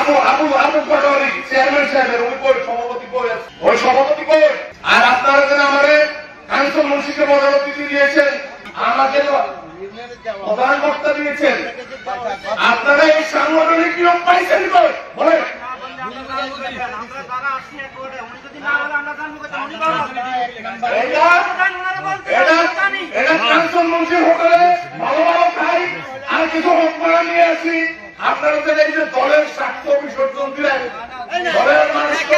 Abu Abu Abu Patwari chairman সাহেবের ওই সভাপতি কই? আর আপনারা যেন আমারে কাঞ্চন মুন্সিকে প্রধান অতিথি দিয়েছেন, আমাকে প্রধান বক্তা দিয়েছেন, আপনারা এই সাংগঠনিক নিয়ম পাইছেন কই বলে? এটা কাঞ্চন মুন্সির হোটেলে ভালো ভালো খাই আর কিছু হোক নিয়ে আসি। আপনারা যেন এই যে দলের স্বার্থ বিসর্জন দিলেন, দলের মানুষকে